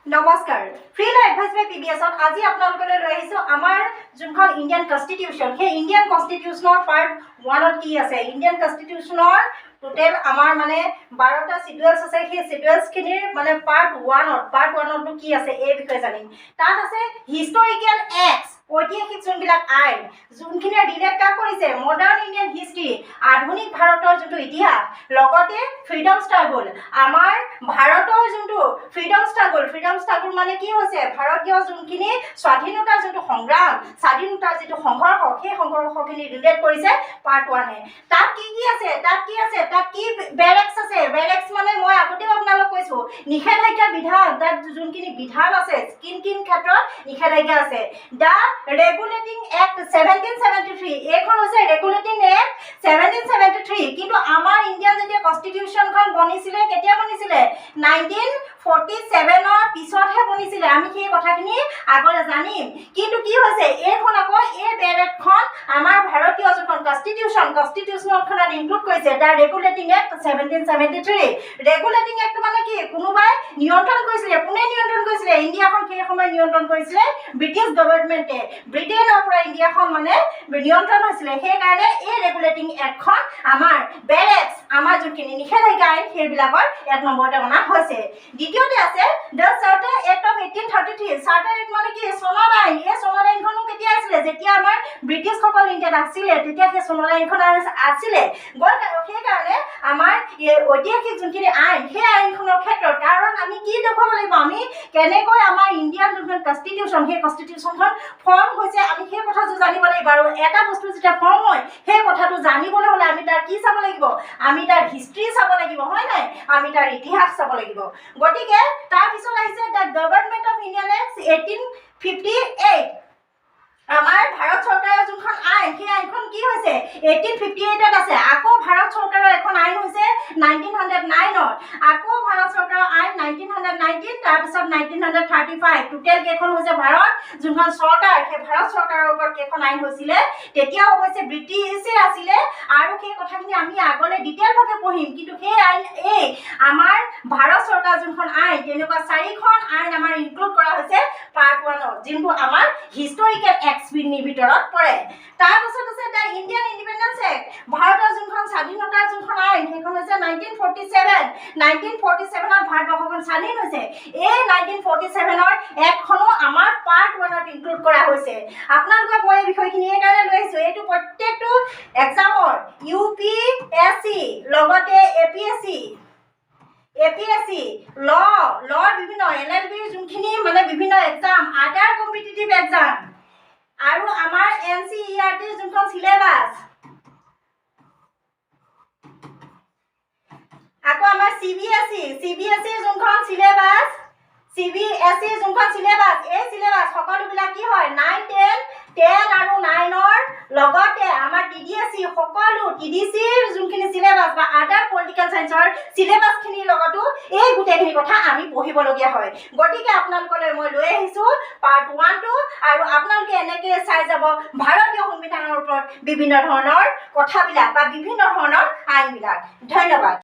নমস্কাৰ freelawadvicebypbs আজি আপোনালোকলৈ লৈ আহিছো আমাৰ যোনখন ইণ্ডিয়ান কনষ্টিটিউচন সেই ইণ্ডিয়ান কনষ্টিটিউচনৰ পাৰ্ট 1ত কি আছে ইণ্ডিয়ান কনষ্টিটিউচনৰ টোটেল আমাৰ মানে 12টা শিডিউলছ আছে সেই শিডিউলছ খিনিৰ মানে পাৰ্ট 1ত কি আছে এই বিষয়ে জানিম তাত আছে হিষ্টৰিকেল এক্টছ ঐতিহাসিক যোনবিলাক আইন যোনখিনি ৰিলেট কৰিছে মডাৰ্ণ ইণ্ডিয়ান হিষ্ট্ৰী আধুনিক ভাৰতৰ যোনটো ইতিহাস লগতে ফ্ৰীডম ষ্ট্ৰাগল আমাৰ ভাৰতৰ যোনটো ফ্ৰীডম ষ্ট্ৰাগল মানে কি হৈছে ভাৰতীয় যোনখিনি স্বাধীনতাৰ যোনটো সংগ্ৰাম স্বাধীনতাৰ যিটো সংঘৰ্ষ সেই সংঘৰ্ষখিনি ৰিলেট কৰিছে পাৰ্ট 1 তাত কি আছে তাত কি বেৰেক্স আছে বেৰেক্স মানে মই আগতেও আপোনালোক কৈছো নিষেধাজ্ঞা বিধান তাত যোনখিনি বিধান আছে কিন ক্ষেত্ৰত নিষেধাজ্ঞা আছে দা ৰেগুলেটিং এক্ট 1773 এইখন হৈছে ৰেগুলেটিং এক্ট 1773 কিন্তু আমাৰ ইণ্ডিয়ান যেতিয়া কনষ্টিটিউচনখন বনিছিলে কেতিয়া বনিছিলে 1947 পিছতহে বনিছিলে আমি সেই কথাখিনি আগলৈ জানিম কিন্তু কি হৈছে এইখন আকৌ এই বেৰেক্টখন আমাৰ ভাৰতীয় যোনখন কনষ্টিটিউচনখনত ইনক্লুড কৰিছে দা ৰেগুলেটিং এক্ট 1773 ৰেগুলেটিং এক্ট মানে কি কোনোবাই নিয়ন্ত্ৰণ কৰিছিলে কোনে নিয়ন্ত্ৰণ কৰিছিলে ইণ্ডিয়াখন সেই সময় নিয়ন্ত্ৰণ কৰিছিলে ব্ৰিটিছ গভৰ্ণমেণ্টে ব্ৰিটেইনৰ পৰা ইণ্ডিয়াখন মানে নিয়ন্ত্ৰণ হৈছিলে সেই কাৰণে এই ৰেগুলেটিং এক্টখন আমাৰ বেৰেক্টছ আমাৰ যোনখিনি নিষেধাজ্ঞা আইন সেইবিলাকৰ 1 নম্বৰতে অনা হৈছে দ্বিতীয়তে আছে the charter act of 1833 charter act মানে কি চনৰ আইন এই চনৰ আইনখনো কেতিয়া আছিলে যেতিয়া আমাৰ ব্ৰিটিছসকল ইণ্ডিয়াত আছিলে তেতিয়া সেই চনৰ আইনখন আছিলে সেই কাৰণে আমাৰ ঐতিহাসিক যোনখিনি আইন সেই আইনখনৰ ক্ষেত্ৰত কাৰণ আমি কি দেখুৱাব লাগিব আমি কেনেকৈ আমাৰ ইণ্ডিয়ান যোনখন কনষ্টিটিউচন সেই কনষ্টিটিউচনখন ফৰ্ম হৈছে আমি সেই কথাটো জানিব লাগিব আৰু এটা বস্তু যেতিয়া ফৰ্ম হয় সেই কথাটো জানিবলৈ হ'লে আমি তাৰ কি চাব লাগিব আমি তাৰ হিষ্ট্ৰী চাব লাগিব হয় নাই আমি তাৰ ইতিহাস চাব লাগিব গতিকে তাৰ পিছত আহিছে the government of Indian act 1858 আমাৰ ভাৰত চৰকাৰৰ যোনখন আইন সেই আইনখন কি হৈছে 1858ত আছে আকৌ ভাৰত চৰকাৰৰ এখন আইন হৈছে 1909ত আকৌ ভাৰত চৰকাৰৰ আইন 1919 তাৰ পিছত 1935 টোটেল কেইখন হৈছে ভাৰত যোনখন চৰকাৰ সেই ভাৰত চৰকাৰৰ ওপৰত কেইখন আইন হৈছিলে তেতিয়াও অৱশ্যে ব্ৰিটিছে আছিলে আৰু সেই কথাখিনি আমি আগলৈ ডিটেইলভাৱে পঢ়িম কিন্তু সেই আইন এই আমাৰ ভাৰত চৰকাৰ যোনখন আইন তেনেকুৱা 4খন আইন আমাৰ ইনক্লুড কৰা হৈছে পাৰ্ট 1ত যোনটো আমাৰ হিষ্টৰিকেল এক্সপিনিৰ ভিতৰত পৰে তাৰ পিছত আছে দা ইণ্ডিয়ান ইণ্ডিপেণ্ডেন্স এক্ট ভাৰতৰ যোনখন স্বাধীনতাৰ যোনখন আইন সেইখন হৈছে 1947ত ভাৰতবৰ্ষখন স্বাধীন হৈছে এই 1947ৰ এক্টখনো আমাৰ পাৰ্ট 1ত ইনক্লুড কৰা হৈছে আপোনালোকক মই এই বিষয়খিনি এই কাৰণে লৈ আহিছো এইটো প্ৰত্যেকটো এক্সামৰ UPSC লগতে APSC লৰ বিভিন্ন ll.b যোনখিনি মানে বিভিন্ন এক্সাম আদাৰ কম্পিটিটিভ এক্সাম আৰু আমাৰ NCERT যোনখন সিলেবাস আকৌ আমাৰ CBSE যোনখন সিলেবাস এই সিলেবাস সকলোবিলাক কি হয় 9 10 আৰু 9ৰ লগতে আমাৰ TDSC সকলো TDCৰ যোনখিনি সিলেবাস বা আদাৰ পলিটিকেল সায়েন্সৰ সিলেবাসখিনিৰ লগতো এই গোটেইখিনি কথা আমি পঢ়িবলগীয়া হয় গতিকে আপোনালোকলৈ মই লৈ আহিছো পাৰ্ট 1 আৰু আপোনালোকে এনেকৈ চাই যাব ভাৰতীয় সংবিধানৰ ওপৰত বিভিন্ন ধৰণৰ কথাবিলাক বা বিভিন্ন ধৰণৰ আইনবিলাক ধন্যবাদ